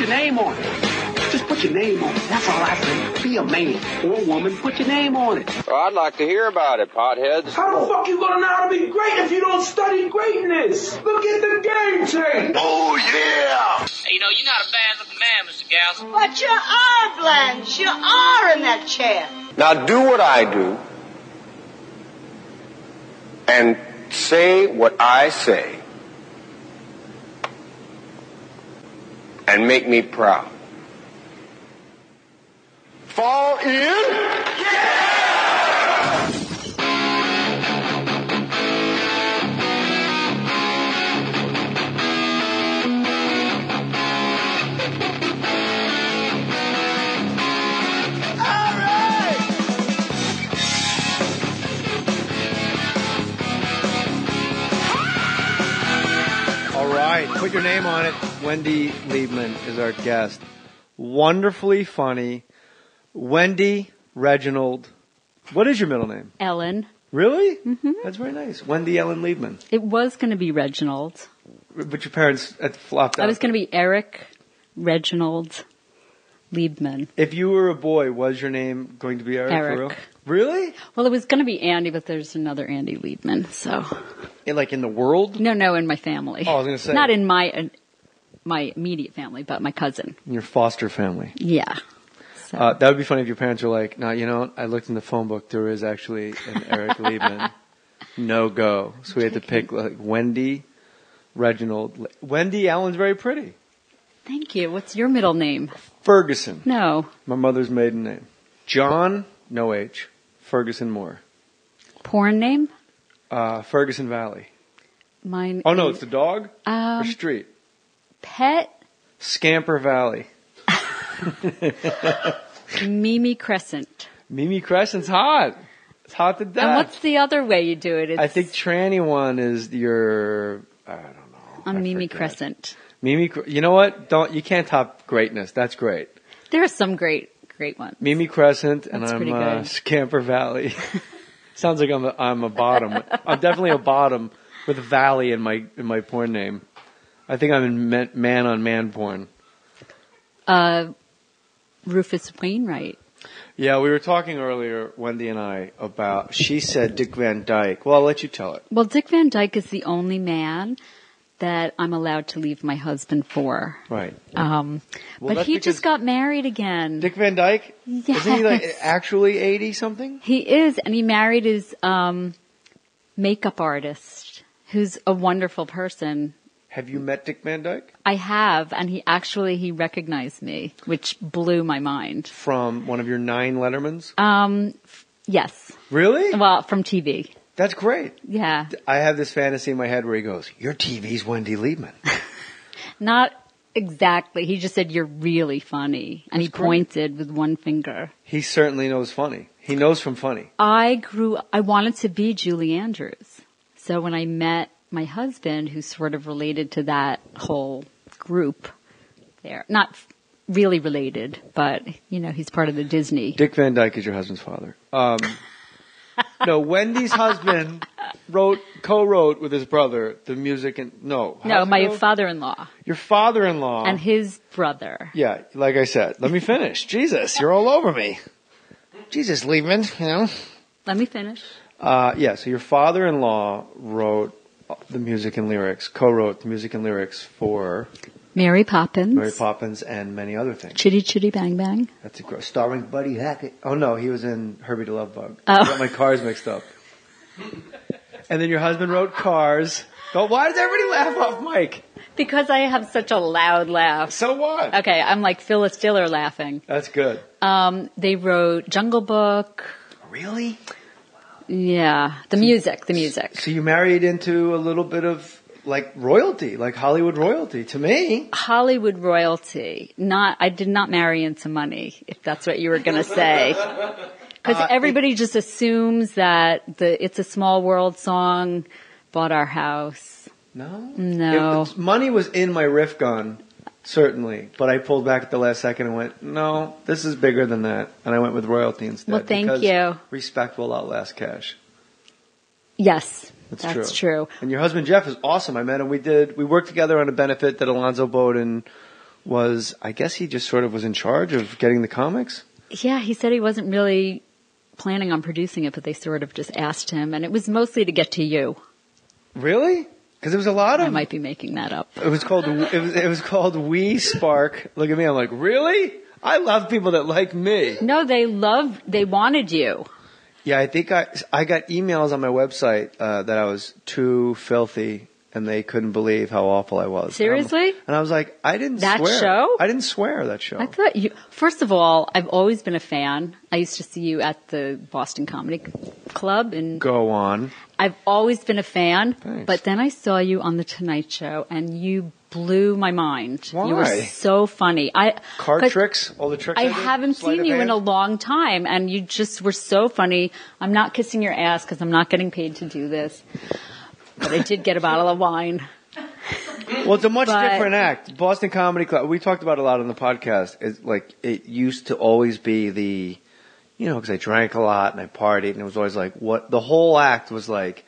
your name on it. Just put your name on it. That's all I say. Be a man or a woman. Put your name on it. Well, I'd like to hear about it, potheads. How the fuck you gonna know how to be great if you don't study greatness? Look at the game tape. Oh, yeah. Hey, you're not a bad-looking man, Mr. Galson. But you are, Blanche. You are in that chair. Now do what I do and say what I say and make me proud. Fall in? Yeah! All right, put your name on it. Wendy Liebman is our guest. Wonderfully funny. Wendy Reginald. What is your middle name? Ellen. Really? Mm-hmm. That's very nice. Wendy Ellen Liebman. It was going to be Reginald. But your parents had flopped out. I was going to be Eric Reginald Liebman. If you were a boy, was your name going to be Eric? Eric. For real? Really? Well, it was going to be Andy, but there's another Andy Liebman, so. Like in the world? No, in my family. Oh, I was going to say. Not in my immediate family, but my cousin. In your foster family. Yeah. So. That would be funny if your parents were like, no, I looked in the phone book. There is actually an Eric Liebman. No go. So we had to pick like Wendy, Reginald. Wendy Allen's very pretty. Thank you. What's your middle name? Ferguson. No. My mother's maiden name. John, no H. Ferguson Mohr. Porn name? Ferguson Valley. Mine. Oh no, it's the dog or street. Pet. Scamper Valley. Mimi Crescent. Mimi Crescent's hot. It's hot to death. And what's the other way you do it? I think tranny one is your, I don't know. I'm Mimi Crescent. Mimi, you know what? You can't top greatness. That's great. There are some great ones. Mimi Crescent, and That's I'm Scamper Valley. Sounds like I'm a bottom. I'm definitely a bottom with a valley in my porn name. I think I'm in man on man porn. Rufus Wainwright. Yeah, we were talking earlier, Wendy and I, about, she said Dick Van Dyke. Well, I'll let you tell it. Well, Dick Van Dyke is the only man that I'm allowed to leave my husband for. Right. But he just got married again. Dick Van Dyke? Yes. Isn't he like actually 80 something? He is, and he married his makeup artist, who's a wonderful person. Have you met Dick Van Dyke? I have, and he recognized me, which blew my mind. From one of your 9 Lettermans? Yes. Really? Well, from TV. That's great. Yeah. I have this fantasy in my head where he goes, your TV's Wendy Liebman. Not exactly. He just said, you're really funny. And That's he great. pointed with one finger. He certainly knows funny. He knows from funny. I wanted to be Julie Andrews. So when I met my husband, who's sort of related to that whole group there, not really related, but, he's part of the Disney. Dick Van Dyke is your husband's father. No, Wendy's husband co-wrote with his brother the music and, No, my father-in-law. Your father-in-law. And his brother. Yeah, like I said. Let me finish. Jesus, you're all over me. Jesus, Liebman, Let me finish. Yeah, so your father-in-law wrote the music and lyrics, co-wrote the music and lyrics for Mary Poppins and many other things. Chitty Chitty Bang Bang. That's starring Buddy Hackett. Oh no, he was in Herbie the Love Bug. Oh. I got my Cars mixed up. And then your husband wrote Cars. But why does everybody laugh off mic? Because I have such a loud laugh. So what? Okay, I'm like Phyllis Diller laughing. That's good. They wrote Jungle Book. Really? Yeah, the music. So you married into a little bit of like royalty, like Hollywood royalty to me. Hollywood royalty. I did not marry into money, if that's what you were going to say. Because everybody just assumes that the It's a Small World song bought our house. No. Money was in my riff gun, certainly, but I pulled back at the last second and went, no, this is bigger than that. And I went with royalty instead. Well, thank because you. Respect will outlast cash. Yes. That's true. And your husband Jeff is awesome. I met him. We worked together on a benefit that Alonzo Bowden was, I guess he just sort of was in charge of getting the comics. Yeah, he said he wasn't really planning on producing it, but they sort of just asked him, and it was mostly to get to you. Really? Because there was a lot of. I might be making that up. It was called We Spark. Look at me. I'm like, really? I love people that like me. No, they wanted you. Yeah, I think I got emails on my website that I was too filthy, and they couldn't believe how awful I was. Seriously? And I was like, I didn't that swear. Show? I didn't swear that show. I thought you. First of all, I've always been a fan. I used to see you at the Boston Comedy Club, and go on. I've always been a fan. Thanks. But then I saw you on the Tonight Show, and you blew my mind. Why? You were so funny. Card tricks, all the tricks. I haven't seen you in a long time, and you just were so funny. I'm not kissing your ass because I'm not getting paid to do this, but I did get a bottle of wine. Well, it's a much different act. Boston Comedy Club. We talked about it a lot on the podcast. It's like it used to always be the, because I drank a lot and I partied, and it was always like what the whole act was like.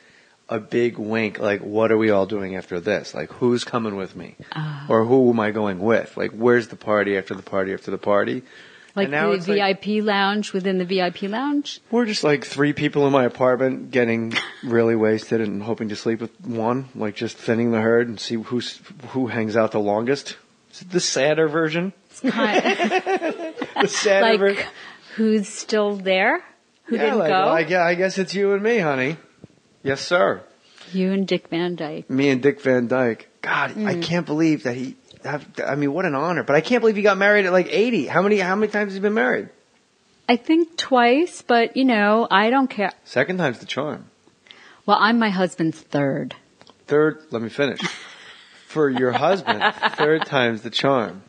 A big wink, like, what are we all doing after this? Like, who's coming with me? Or who am I going with? Like, where's the party after the party after the party? Like the VIP lounge within the VIP lounge? We're just like 3 people in my apartment getting really wasted and hoping to sleep with one, like just thinning the herd and see who hangs out the longest. Is it the sadder version? The sadder version. Who's still there? Who didn't go? Well, I guess it's you and me, honey. Yes, sir. You and Dick Van Dyke. Me and Dick Van Dyke. God, I can't believe that what an honor. But I can't believe he got married at like 80. How many times has he been married? I think twice, but I don't care. Second time's the charm. Well, I'm my husband's third. Third, let me finish. For your husband, third time's the charm.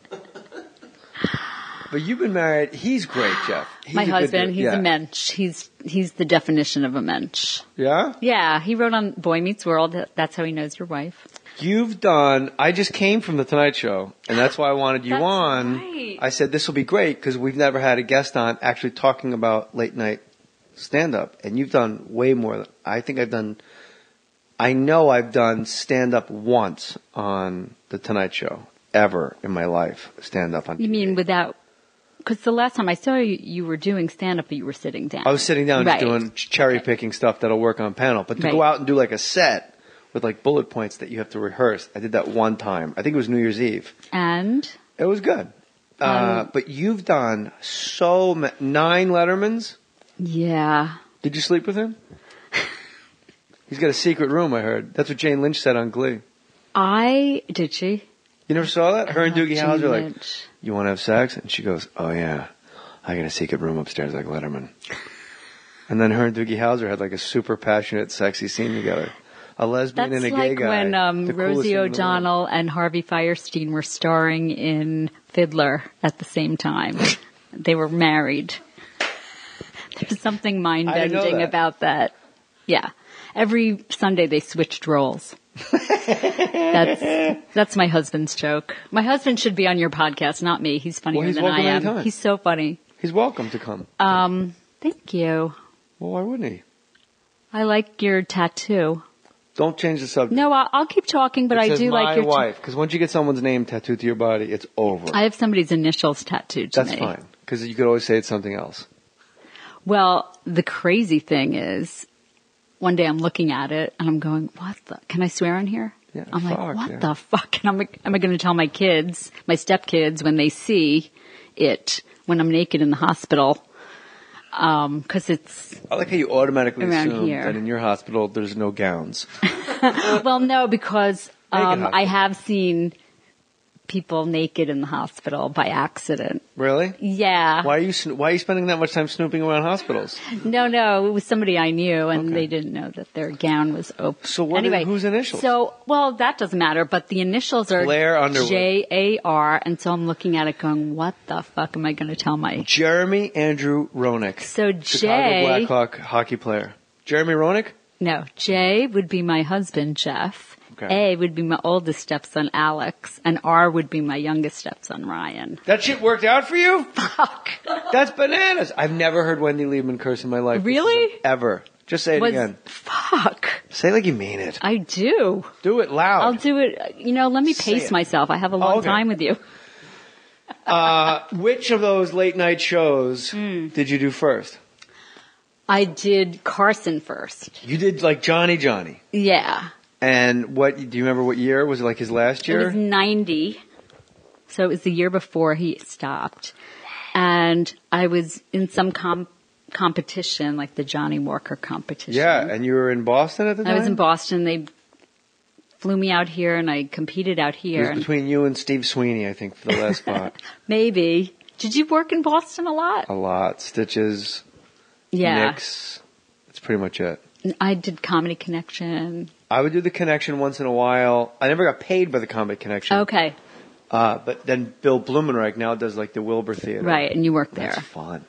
But you've been married. He's great, Jeff. My husband, he's a mensch. He's the definition of a mensch. Yeah? Yeah, he wrote on Boy Meets World. That's how he knows your wife. I just came from the Tonight Show, and that's why I wanted you on. Right. I said this will be great because we've never had a guest on actually talking about late night stand-up, and you've done way more. I know I've done stand-up once on the Tonight Show, ever in my life, stand-up on TV. You mean without... Because the last time I saw you, you were doing stand-up, but you were sitting down. I was sitting down just doing cherry-picking stuff that'll work on panel. But to go out and do like a set with like bullet points that you have to rehearse, I did that one time. I think it was New Year's Eve. And? It was good. But you've done 9 Lettermans? Yeah. Did you sleep with him? He's got a secret room, I heard. That's what Jane Lynch said on Glee. Did she? You never saw that? Her and Doogie Howser are like, Lynch. You want to have sex? And she goes, oh yeah, I got a secret room upstairs like Letterman. And then her and Doogie Howser had like a super passionate, sexy scene together. A lesbian and a gay guy. That's like when Rosie O'Donnell and Harvey Fierstein were starring in Fiddler at the same time. They were married. There's something mind-bending about that. Yeah. Every Sunday they switched roles. That's my husband's joke. My husband should be on your podcast, not me. He's funnier than I am. Anytime. He's so funny. He's welcome to come. Thank you. Well, why wouldn't he? I like your tattoo. Don't change the subject. No, I'll keep talking, but I do like your... my wife, because once you get someone's name tattooed to your body, it's over. I have somebody's initials tattooed to me. That's fine, because you could always say it's something else. Well, the crazy thing is, one day I'm looking at it, and I'm going, can I swear on here? Yeah, I'm like, what the fuck? And am I going to tell my kids, my stepkids, when they see it, when I'm naked in the hospital? Because it's... I like how you automatically assume here. that in your hospital there's no gowns. Well, no, because I have seen people naked in the hospital by accident. Really? Yeah. Why are you spending that much time snooping around hospitals? No, it was somebody I knew, and they didn't know that their gown was open. So whose initials? So, well, that doesn't matter, but the initials are Blair Underwood. J-A-R, and so I'm looking at it going, what the fuck am I going to tell my... Jeremy Andrew Roenick. So Chicago Blackhawk hockey player. Jeremy Roenick? No, J would be my husband, Jeff. Okay. A would be my oldest stepson, Alex, and R would be my youngest stepson, Ryan. That shit worked out for you? Fuck. That's bananas. I've never heard Wendy Liebman curse in my life. Really? Ever. Just say it again. Fuck. Say it like you mean it. I do. Do it loud. I'll do it. Let me pace myself. I have a long time with you. Which of those late night shows did you do first? I did Carson first. You did like Johnny. Yeah. And do you remember what year? Was it like his last year? It was 90. So it was the year before he stopped. And I was in some competition, like the Johnny Walker competition. Yeah, and you were in Boston at the time? I was in Boston. They flew me out here and I competed out here. It was between you and Steve Sweeney, I think, for the last spot. Maybe. Did you work in Boston a lot? A lot. Stitches, Yeah. Knicks. That's pretty much it. I did Comedy Connection. I would do the Connection once in a while. I never got paid by the Comedy Connection. Okay. But then Bill Blumenreich now does like the Wilbur Theater. Right, and you worked there. That's fun.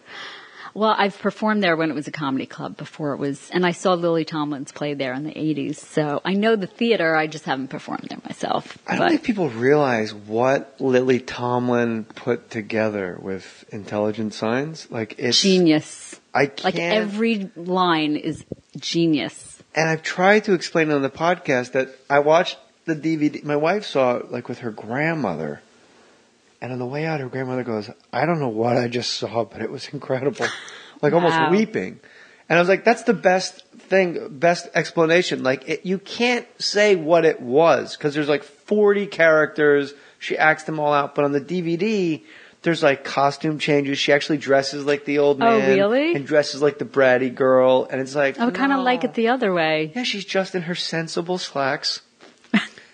Well, I've performed there when it was a comedy club before it was, and I saw Lily Tomlin's play there in the 80s. So I know the theater, I just haven't performed there myself. I don't think people realize what Lily Tomlin put together with Intelligent Signs. Like it's genius. I can't. Like every line is genius. And I've tried to explain on the podcast that I watched the DVD. My wife saw it like with her grandmother. And on the way out, her grandmother goes, I don't know what I just saw, but it was incredible. Like almost weeping. And I was like, that's the best explanation. Like you can't say what it was because there's like 40 characters. She acts them all out. But on the DVD, there's like costume changes. She actually dresses like the old man. Oh, really? And dresses like the bratty girl. And it's like, I would kind of like it the other way. Yeah, she's just in her sensible slacks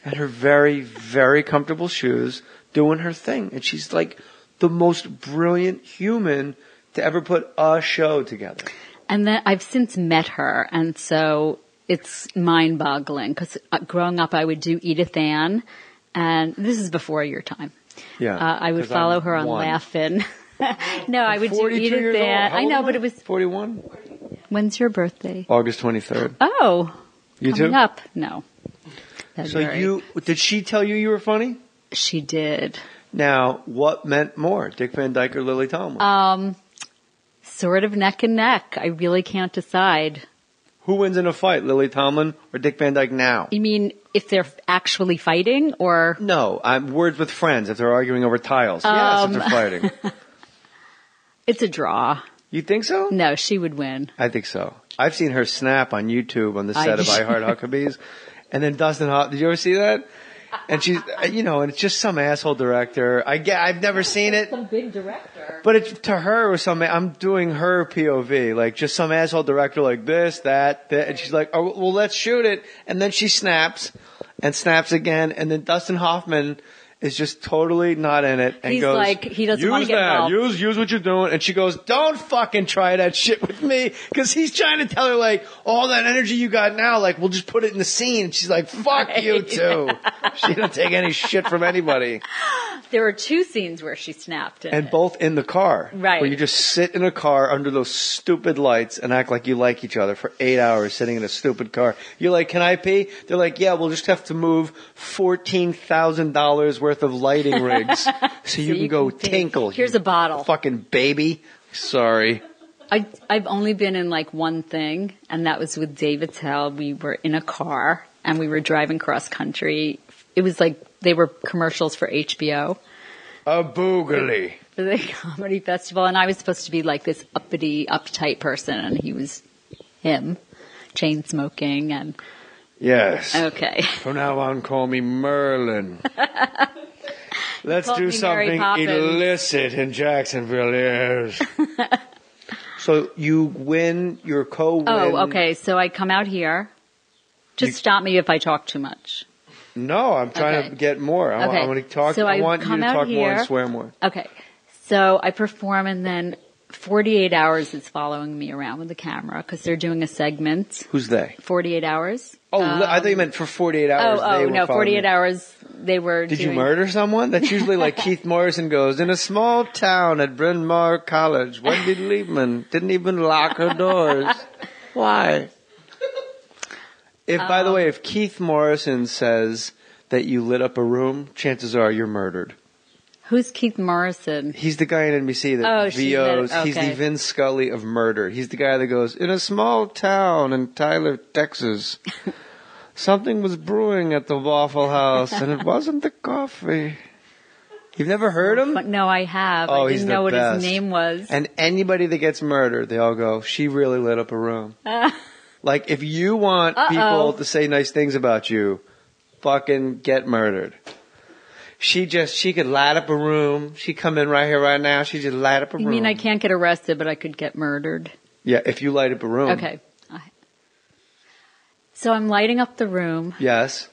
and her very, very comfortable shoes doing her thing. And she's like the most brilliant human to ever put a show together. And then I've since met her, and so it's mind-boggling because growing up I would do Edith Ann, and this is before your time. Yeah, I would follow her on Laugh-In. No, I would do Edith Ann. I know, but it was 41. When's your birthday? August 23rd. Oh, you coming too? Up? No. So did she tell you were funny? She did. Now, what meant more, Dick Van Dyke or Lily Tomlin? Sort of neck and neck. I really can't decide. Who wins in a fight, Lily Tomlin or Dick Van Dyke now? You mean if they're actually fighting or? No, I'm words with friends if they're arguing over tiles. Yes, if they're fighting. It's a draw. You think so? No, she would win. I think so. I've seen her snap on YouTube on the set of I Heart Huckabees. And then Dustin Hoffman, did you ever see that? And she's, and it's just some asshole director. I've never seen it. Some big director. But to her, it was I'm doing her POV, like just some asshole director like this, that, and she's like, oh, well, let's shoot it. And then she snaps and snaps again. And then Dustin Hoffman is just totally not in it and He's goes, like, he doesn't want to get involved. Use what you're doing. And she goes, don't fucking try that shit with me. Cause he's trying to tell her like, all that energy you got now, like we'll just put it in the scene. And she's like, fuck you too. She don't take any shit from anybody. There were 2 scenes where she snapped And both in the car. Right. Where you just sit in a car under those stupid lights and act like you like each other for 8 hours sitting in a stupid car. You're like, can I pee? They're like, yeah, we'll just have to move $14,000 worth of lighting rigs so you can go tinkle. Here's a bottle. Fucking baby. Sorry. I've only been in like one thing, and that was with Dave Attell. We were in a car and we were driving cross country. It was like they were commercials for HBO. A boogly. For the comedy festival. And I was supposed to be like this uppity, uptight person, and he was him, chain smoking and. Yes. Okay. From now on, call me Merlin. Let's do something illicit in Jacksonville, yes. So you win, your co-win. Oh, okay. So I come out here. Just stop me if I talk too much. No, I'm trying to get more. I want to talk. So I want you to talk more and swear more. Okay. So I perform, and then 48 Hours is following me around with the camera because they're doing a segment. Who's they? 48 Hours. Oh, I thought you meant for 48 hours. Oh, no, 48 Hours. They were. Did you murder someone? That's usually like Keith Morrison goes, in a small town at Bryn Mawr College, Wendy Liebman didn't even lock her doors. Why? By the way, if Keith Morrison says that you lit up a room, chances are you're murdered. Who's Keith Morrison? He's the guy in NBC that VOs. Okay. He's the Vin Scully of murder. He's the guy that goes, in a small town in Tyler, Texas, something was brewing at the Waffle House, and it wasn't the coffee. You've never heard him? But no, I have. Oh, I he's didn't the know what best. his name was. And anybody that gets murdered, they all go, she really lit up a room. Like, if you want people to say nice things about you, fucking get murdered. She could light up a room. She'd come in right here, right now. She just light up a room. You mean I can't get arrested, but I could get murdered? Yeah, if you light up a room. Okay. So I'm lighting up the room. Yes.